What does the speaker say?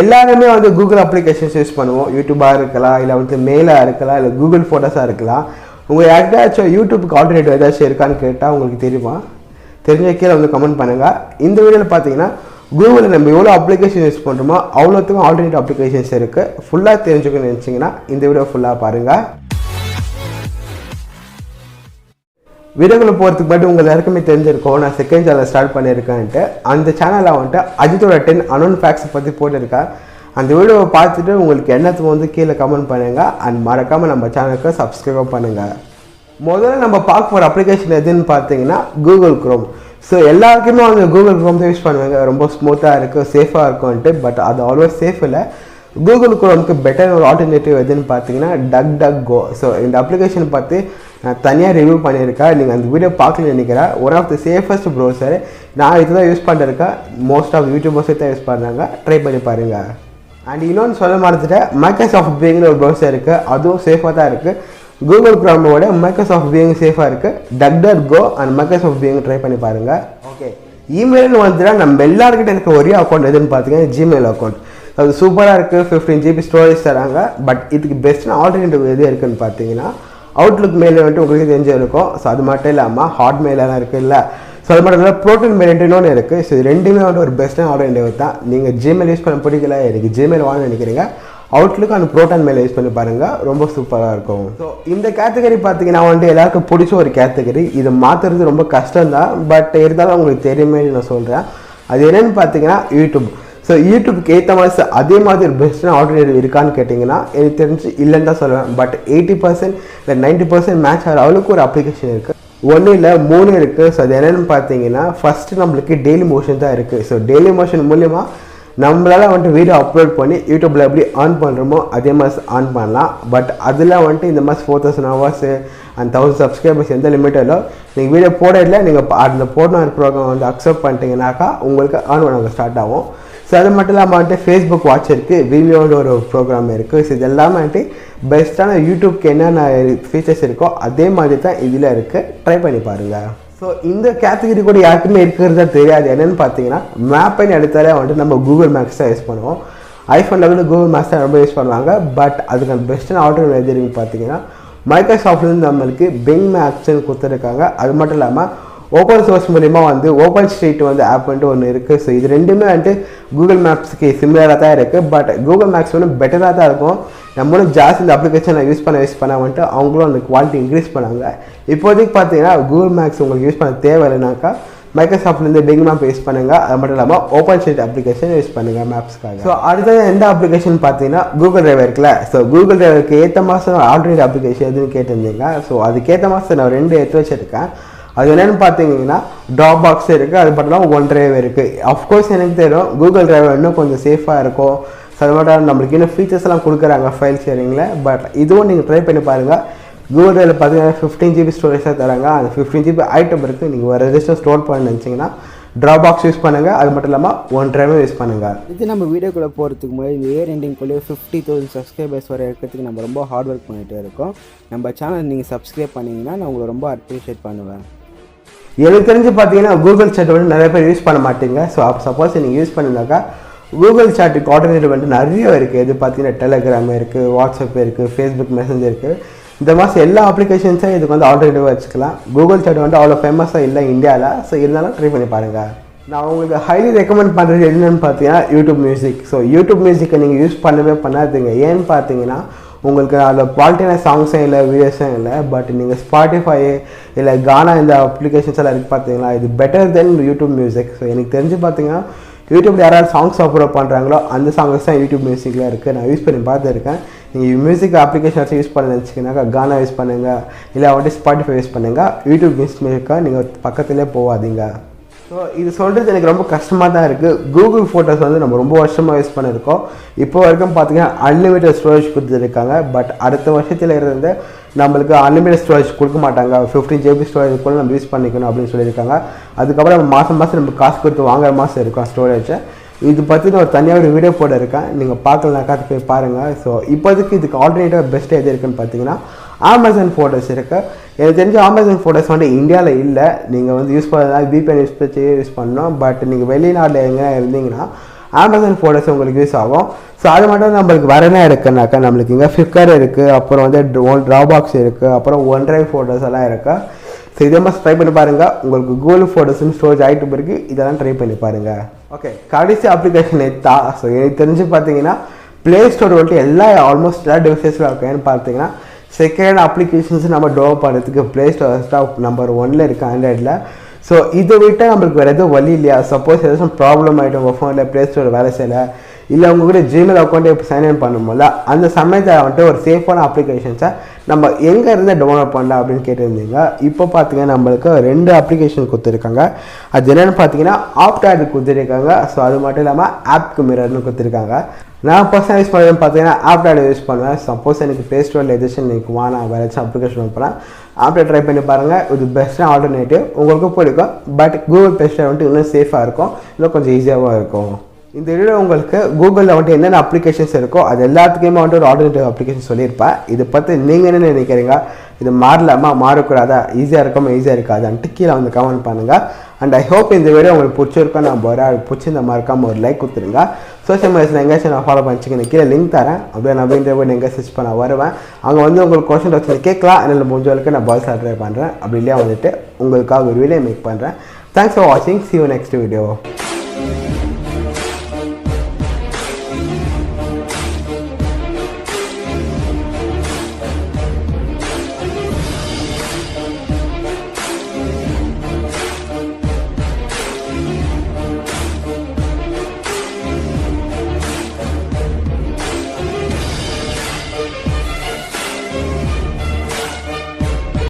எல்லாருமே வந்து Google applications use பண்ணுவோம். யூடியூபாக இருக்கலாம், இல்லை வந்து மெயிலாக இருக்கலாம், இல்லை கூகுள் ஃபோட்டோஸாக இருக்கலாம். உங்கள் யாருக்காச்சும் யூடியூப்க்கு ஆல்டர்னேட்டிவ் ஏதாச்சும் இருக்கான்னு கேட்டால் உங்களுக்கு தெரியுமா? தெரிஞ்ச கீழே வந்து கமெண்ட் பண்ணுங்கள். இந்த வீடியோவில் பார்த்தீங்கன்னா கூகுளில் நம்ம எவ்வளோ அப்ளிகேஷன் யூஸ் பண்ணுறோமோ அவ்வளோத்துக்கும் ஆல்டர்னேட்டிவ் அப்ளிகேஷன்ஸ் இருக்குது. ஃபுல்லாக தெரிஞ்சுக்கணும்னு நினச்சிங்கன்னா இந்த வீடியோ ஃபுல்லாக பாருங்கள். வீடியோக்குள்ளே போகிறதுக்கு மட்டும் உங்கள் எல்லாருக்குமே தெரிஞ்சிருக்கோம், நான் செகண்ட் சேனல் ஸ்டார்ட் பண்ணியிருக்கேன்ட்டு. அந்த சேனலில் வந்துட்டு அஜித்தோட 10 அன்னோன் ஃபேக்ட்ஸை பற்றி போட்டிருக்கேன். அந்த வீடியோவை பார்த்துட்டு உங்களுக்கு என்னத்துக்கு வந்து கீழே கமெண்ட் பண்ணுங்கள் அண்ட் மறக்காமல் நம்ம சேனலுக்கு சப்ஸ்கிரைப் பண்ணுங்கள். முதல்ல நம்ம பார்க்க போகிற அப்ளிகேஷன் எதுன்னு பார்த்தீங்கன்னா கூகுள் க்ரோம். ஸோ எல்லாருக்குமே வந்து கூகுள் க்ரோம் தான் யூஸ் பண்ணுவாங்க. ரொம்ப ஸ்மூத்தாக இருக்குது, சேஃபாக இருக்கும்ன்ட்டு. பட் அது அவ்வளோ சேஃப் இல்லை. கூகுள் க்ரோமுக்கு பெட்டர் ஒரு ஆல்டர்னேட்டிவ் எதுன்னு பார்த்தீங்கன்னா டக் கோ. ஸோ இந்த அப்ளிகேஷன் பார்த்து நான் தனியாக ரிவ்யூ பண்ணியிருக்கேன். நீங்கள் அந்த வீடியோ பார்க்கல நினைக்கிறேன். One of the safest browser. நான் இதுதான் யூஸ் பண்ணிருக்கேன். மோஸ்ட் ஆஃப் யூடியூபர்ஸே தான் யூஸ் பண்ணுறாங்க. ட்ரை பண்ணி பாருங்கள். அண்ட் இன்னொன்று சொல்ல மறந்துட்டேன், மைக்ரோசாஃப்ட் பிங்கிற ஒரு ப்ரௌசர் இருக்குது. அதுவும் சேஃபாக தான் இருக்குது. கூகுள் க்ரோமோட மைக்ரோசாஃப்ட் பிங் சேஃபாக இருக்குது. Duck go and Microsoft Bing try பண்ணி பாருங்கள். ஓகே, இமெயில்னு வந்துட்டா நம்ம எல்லாருக்கிட்ட இருக்க ஒரே அக்கௌண்ட் எதுன்னு பார்த்தீங்கன்னா ஜிமெயில் அக்கௌண்ட். அது சூப்பராக இருக்குது. 15 GB ஸ்டோரேஜ் தராங்க. பட் இதுக்கு பெஸ்ட்டான ஆல்டர்னேட்டிவ் எது இருக்குதுன்னு பார்த்தீங்கன்னா அவுட்லுக் மெயில் வந்துட்டு உங்களுக்கு தெரிஞ்சிருக்கும். ஸோ அது மட்டும் இல்லாமல் ஹாட் மெயிலெல்லாம் இருக்குது இல்லை. ஸோ அது மட்டும் இல்லாமல் ப்ரோட்டீன் மெயில் இன்னொன்று இருக்குது. ஸோ இது ரெண்டுமே வந்துட்டு ஒரு பெஸ்ட்டான ஆல்டர்னேட்டிவ் தான். நீங்கள் ஜிமெயில் யூஸ் பண்ண பிடிக்கல, எனக்கு ஜிமெயில் வாங்கன்னு நினைக்கிறீங்க, Outlook and proton mail use பண்ணி பாருங்கள், ரொம்ப சூப்பராக இருக்கும். ஸோ இந்த கேட்டகரி பார்த்தீங்கன்னா வந்துட்டு எல்லாருக்கும் பிடிச்ச ஒரு கேட்டகரி. இது மாற்றுறது ரொம்ப கஷ்டம் தான். பட் இருந்தாலும் உங்களுக்கு தெரியுமே நான் சொல்கிறேன். அது என்னென்னு பார்த்தீங்கன்னா யூடியூப். ஸோ யூடியூப்க்கு ஏற்ற மாதிரி அதே மாதிரி ஒரு பெஸ்ட்டான ஆல்டர்னேட்டிவ் இருக்கான்னு கேட்டிங்கன்னா எனக்கு தெரிஞ்சு இல்லைன்னு தான் சொல்லுவேன். பட் 80% இல்லை 90% மேட்ச் ஆகிற அளவுக்கு ஒரு அப்ளிகேஷன் இருக்குது. ஒன்றும் இல்லை, 3 இருக்குது. ஸோ அது என்னென்னு பார்த்தீங்கன்னா ஃபஸ்ட்டு நம்மளுக்கு டெய்லி மோஷன் தான் இருக்குது. ஸோ டெய்லி மோஷன் மூலிமா நம்மளால் வந்துட்டு வீடியோ அப்லோட் பண்ணி யூடியூப்பில் எப்படி ஆன் பண்ணுறோமோ அதே மாதிரி ஆன் பண்ணலாம். பட் அதில் வந்துட்டு இந்த மாதிரி 4000 hours அண்ட் 1000 subscribers எந்த லிமிட் இல்லை. நீங்கள் வீடியோ போடல, நீங்கள் அந்த போடணும் ப்ரோக்ராம் வந்து அக்செப்ட் பண்ணிட்டீங்கன்னாக்கா உங்களுக்கு ஆன் பண்ண ஸ்டார்ட் ஆகும். ஸோ அது மட்டும் இல்லாமல் வந்துட்டு ஃபேஸ்புக் வாட்ச் இருக்குது, வீடியோட ஒரு ப்ரோக்ராம் இருக்குது. ஸோ இது எல்லாமே வந்துட்டு பெஸ்ட்டான யூடியூப்க்கு என்னென்ன ஃபீச்சர்ஸ் இருக்கோ அதே மாதிரி தான் இதில் இருக்குது. ட்ரை பண்ணி பாருங்கள். ஸோ இந்த கேட்டகரி கூட யாருக்குமே இருக்கிறதா தெரியாது. என்னென்னு பார்த்தீங்கன்னா மேப்னு எடுத்தாலே வந்துட்டு நம்ம கூகுள் மேப்ஸ் தான் யூஸ் பண்ணுவோம். ஐஃபோனில் வந்து கூகுள் மேப்ஸ் தான் ரொம்ப யூஸ் பண்ணுவாங்க. பட் அதுக்கான பெஸ்ட்டான ஆல்டர்னேட்டிவ் எது இருக்குன்னு பார்த்தீங்கன்னா மைக்ரோசாஃப்ட்லேருந்து நம்மளுக்கு பிங் மேப்ஸ்ன்னு கொடுத்துருக்காங்க. அது மட்டும் இல்லாமல் ஓப்பன் சோர்ஸ் மூலிமா வந்து ஓப்பன் ஸ்ட்ரீட் வந்து ஆப் வந்துட்டு ஒன்று இருக்குது. ஸோ இது ரெண்டுமே வந்துட்டு கூகுள் மேப்ஸுக்கு சிமிலராக தான் இருக்குது. பட் கூகுள் மேப்ஸ் வந்து பெட்டராக தான் இருக்கும். நம்மளும் ஜாஸ்தி இந்த அப்ளிகேஷனை யூஸ் பண்ண வந்துட்டு அவங்களும் அந்த குவாலிட்டி இன்க்ரீஸ் பண்ணாங்க. இப்போதைக்கு பார்த்தீங்கன்னா கூகுள் மேப்ஸ் உங்களுக்கு யூஸ் பண்ண தேவையில்லைனாக்கா மைக்ரோசாஃப்ட்லேருந்து பிங் மேப் யூஸ் பண்ணுங்கள். அது மட்டும் இல்லாமல் ஓப்பன் ஸ்ட்ரீட் அப்ளிகேஷன் யூஸ் பண்ணுங்கள் மேப்ஸ்க்காக. ஸோ அடுத்தது எந்த அப்ளிகேஷன் பார்த்தீங்கன்னா கூகுள் டிரைவ் இருக்குல்ல. ஸோ கூகுள் டிரைவருக்கு ஏற்ற மாதம் ஆல்டர்னேட் அப்ளிகேஷன் எதுன்னு கேட்டிருந்தீங்க. ஸோ அதுக்கேற்ற மாதம் நான் 2 எடுத்து வச்சுருக்கேன். அது என்னென்னு பார்த்தீங்கன்னா ட்ராப் பாக்ஸ் இருக்குது, அது மட்டும் இல்லாமல் ஒன் டிரைவ் இருக்குது. அஃப்கோர்ஸ் எனக்கு தெரியும் கூகுள் டிரைவ் இன்னும் கொஞ்சம் சேஃபாக இருக்கும். ஸோ அது மட்டும் நம்மளுக்கு இன்னும் ஃபீச்சர்ஸ் எல்லாம் கொடுக்குறாங்க ஃபைல் ஷேரிங்கில். பட் இதுவும் நீங்கள் ட்ரை பண்ணி பாருங்கள். கூகுள் டிரைவில் பார்த்தீங்கன்னா 15 GB ஸ்டோரேஜாக தராங்க. அந்த 15 GB ஐட்டம் இருக்குது. நீங்கள் ஒரு ரெஜிஸ்டர் ஸ்டோர் பண்ண நினச்சிங்கன்னா ட்ராப் பாக்ஸ் யூஸ் பண்ணுங்கள். அது மட்டும் இல்லாமல் ஒன் டிரைவும் யூஸ் பண்ணுங்கள். இது நம்ம வீடியோக்குள்ளே போகிறதுக்கு முன்னாடி இந்த இயர் எண்டிங்குள்ளே 50,000 சப்ஸ்கிரைபர்ஸ் வரை இருக்கிறதுக்கு நம்ம ரொம்ப ஹார்ட் ஒர்க் பண்ணிகிட்டே இருக்கோம். நம்ம சேனல் நீங்கள் சப்ஸ்கிரைப் பண்ணிங்கன்னா நான் உங்களை ரொம்ப அப்ரிஷியேட் பண்ணுவேன். எனக்கு தெரிஞ்சு பார்த்தீங்கன்னா கூகுள் சாட் வந்து நிறைய பேர் யூஸ் பண்ண மாட்டீங்க. ஸோ சப்போஸ் நீங்கள் யூஸ் பண்ணியிருந்தாக்கா கூகுள் சாட்டுக்கு ஆல்டர்னேட்டிவ் வந்து நிறைய இருக்குது. இது பார்த்தீங்கன்னா டெலகிராம் இருக்குது, வாட்ஸ்அப் இருக்குது, ஃபேஸ்புக் மெசஞ்சர் இருக்குது. இந்த மாதிரி எல்லா அப்ளிகேஷன்ஸும் இதுக்கு வந்து ஆல்டர்னேட்டிவாக வச்சுக்கலாம். கூகுள் சாட் வந்து அவ்வளோ ஃபேமஸாக இல்லை இந்தியாவில். ஸோ இருந்தாலும் ட்ரை பண்ணி பாருங்கள். நான் உங்களுக்கு ஹைலி ரெக்கமெண்ட் பண்ணுறது என்னென்னு பார்த்தீங்கன்னா யூடியூப் மியூசிக். ஸோ யூடியூப் மியூசிக்கை நீங்கள் யூஸ் பண்ணவே பண்ணாதீங்க. ஏன்னு பார்த்தீங்கன்னா உங்களுக்கு அதில் குவாலிட்டியான சாங்ஸும் இல்லை, வீடியோஸும் இல்லை. பட் நீங்கள் ஸ்பாட்டிஃபை இல்லை கானா இந்த அப்ளிகேஷன்ஸ் எல்லாம் இருக்குது பார்த்தீங்களா, இது பெட்டர் தென் யூடியூப் மியூசிக். ஸோ எனக்கு தெரிஞ்சு பார்த்தீங்கன்னா யூடியூப்பில் யாராவது சாங்ஸ் அப்லோட் பண்ணுறாங்களோ அந்த சாங்ஸ் தான் யூடியூப் மியூசிக்கில் இருக்குது. நான் யூஸ் பண்ணி பார்த்துருக்கேன். நீங்கள் மியூசிக் அப்ளிகேஷன்ஸ் யூஸ் பண்ண நினச்சிங்கனாக்கா கானா யூஸ் பண்ணுங்கள், இல்லை வந்துட்டு ஸ்பாட்டிஃபை யூஸ் பண்ணுங்கள். யூடியூப் மியூசிக்காக நீங்கள் பக்கத்துலேயே போகாதீங்க. ஸோ இது சொல்கிறது எனக்கு ரொம்ப கஷ்டமாக தான் இருக்குது. கூகுள் ஃபோட்டோஸ் வந்து நம்ம ரொம்ப வருஷமாக யூஸ் பண்ணியிருக்கோம். இப்போ வரைக்கும் பார்த்தீங்கன்னா அன்லிமிட்டட் ஸ்டோரேஜ் கொடுத்துருக்காங்க. பட் அடுத்த வருஷத்தில் இருந்து நம்மளுக்கு அன்லிமிட்டட் ஸ்டோரேஜ் கொடுக்க மாட்டாங்க. 15 GB ஸ்டோரேஜ் கூட நம்ம யூஸ் பண்ணிக்கணும் அப்படின்னு சொல்லியிருக்காங்க. அதுக்கப்புறம் நம்ம மாதம் நம்ம காசு கொடுத்து வாங்குற மாதம் இருக்கும் ஸ்டோரேஜை. இது பற்றி நான் ஒரு தனியாக ஒரு வீடியோ போட இருக்கேன். நீங்கள் பார்க்கலனாக்கா அது போய் பாருங்கள். ஸோ இப்போதைக்கு இதுக்கு ஆல்டர்னேட்டிவ் பெஸ்ட் எது இருக்குன்னு பார்த்தீங்கன்னா அமேசான் ஃபோட்டோஸ் இருக்குது. எனக்கு தெரிஞ்ச அமேசான் ஃபோட்டோஸ் வந்து இந்தியாவில் இல்லை. நீங்கள் வந்து யூஸ் பண்ணலாம் VPN யூஸ் பண்ணணும். பட் நீங்கள் வெளிநாட்டில் எங்கே இருந்தீங்கன்னா அமேசான் ஃபோட்டோஸ் உங்களுக்கு யூஸ் ஆகும். ஸோ அது மட்டும் நம்மளுக்கு வேறு என்ன இருக்குன்னாக்கா நம்மளுக்கு இங்கே ஃப்ளிப்கார்ட் இருக்குது, அப்புறம் வந்து ட்ராபாக்ஸ் இருக்குது, அப்புறம் OneDrive ஃபோட்டோஸ் எல்லாம் இருக்குது. ஸோ இதே மாதிரி ட்ரை பண்ணி பாருங்கள். உங்களுக்கு கூகுள் ஃபோட்டோஸும் ஸ்டோரேஜ் ஆகிட்டு பிறகு இதெல்லாம் ட்ரை பண்ணி பாருங்கள். ஓகே, கடைசி அப்ளிகேஷன் எத்தா. ஸோ எனக்கு தெரிஞ்சு பார்த்தீங்கன்னா ப்ளே ஸ்டோர் வந்துட்டு ஆல்மோஸ்ட் எல்லா டிவைசஸில் இருக்குன்னு பார்த்தீங்கன்னா செகண்ட் அப்ளிகேஷன்ஸ் நம்ம டெவலப் பண்ணுறதுக்கு ப்ளே ஸ்டோர் தான் நம்பர் 1ல் இருக்குது ஆண்ட்ராய்டில். ஸோ இதை விட்டால் நம்மளுக்கு வேறு எதுவும் வழி இல்லையா? சப்போஸ் ஏதாச்சும் ப்ராப்ளம் ஆகிடும் உங்கள் ஃபோனில் ப்ளே ஸ்டோர் வேலை செய்யலை, இல்லை உங்கள் கூட ஜிமெயில் அக்கௌண்ட்டை இப்போ சைன்இன் பண்ணும்போது அந்த சமயத்தில் வந்துட்டு ஒரு சேஃபான அப்ளிகேஷன்ஸை நம்ம எங்கே இருந்து டவுன்லோட் பண்ணலாம் அப்படின்னு கேட்டிருந்தீங்க. இப்போ பார்த்தீங்கன்னா நம்மளுக்கு 2 அப்ளிகேஷன் கொடுத்துருக்காங்க. அது என்னென்னு பார்த்தீங்கன்னா ஆப்டாட் கொடுத்துருக்காங்க. ஸோ அது மட்டும் இல்லாமல் ஆப்க்கு மிரர்னு கொடுத்துருக்காங்க. நான் பர்சனல் யூஸ் பண்ணுறேன்னு பார்த்தீங்கன்னா ஆப்டாட் யூஸ் பண்ணுவேன். சப்போஸ் எனக்கு ப்ளே ஸ்டோரில் எதாச்சும் நிற்குமா, நான் வேறு ஏதாச்சும் அப்ளிகேஷன் வைப்பேன், ஆப்டாட் ட்ரை பண்ணி பாருங்கள். இது பெஸ்ட்டான ஆல்டர்னேட்டிவ், உங்களுக்கு பிடிக்கும். பட் கூகுள் ப்ளே ஸ்டோர் வந்துட்டு இன்னும் சேஃபாக இருக்கும், இன்னும் கொஞ்சம் ஈஸியாகவும் இருக்கும். இந்த வீடியோ உங்களுக்கு கூகுளில் வந்துட்டு என்னென்ன அப்ளிகேஷன்ஸ் இருக்கோ அது எல்லாத்துக்குமே வந்துட்டு ஒரு ஆல்டர்னேட்டிவ் அப்ளிகேஷன் சொல்லியிருப்பேன். இதை பற்றி நீங்கள் என்ன நினைக்கிறீங்க? இது மாறலாமா, மாறக்கூடாதா, ஈஸியாக இருக்குமா, ஈஸியாக இருக்காதான்ட்டு கீழே வந்து கமெண்ட் பண்ணுங்கள். அண்ட் ஐ ஹோப் இந்த வீடியோ உங்களுக்கு பிடிச்சிருக்கோம். நான் பிடிச்சிருந்த மறக்காமல் ஒரு லைக் கொடுத்துருங்க. சோஷியல் மீடியாஸில் எங்கேயாச்சும் நான் ஃபாலோ பண்ணிச்சிக்கணும், கீழே லிங்க் தரேன். அப்படியே நான் அப்படின்ற போய் எங்கே சர்ச் பண்ண வருவேன். அங்கே வந்து உங்களுக்கு கொஸ்டின் வச்சு கேட்கலாம். அதில் முடிஞ்சவளுக்கு நான் பாய்ஸ் ட்ரை பண்ணுறேன். அப்படி இல்லையா வந்துட்டு உங்களுக்காக ஒரு வீடியோ மேக் பண்ணுறேன். தேங்க்ஸ் ஃபார் வாட்சிங். see you next video.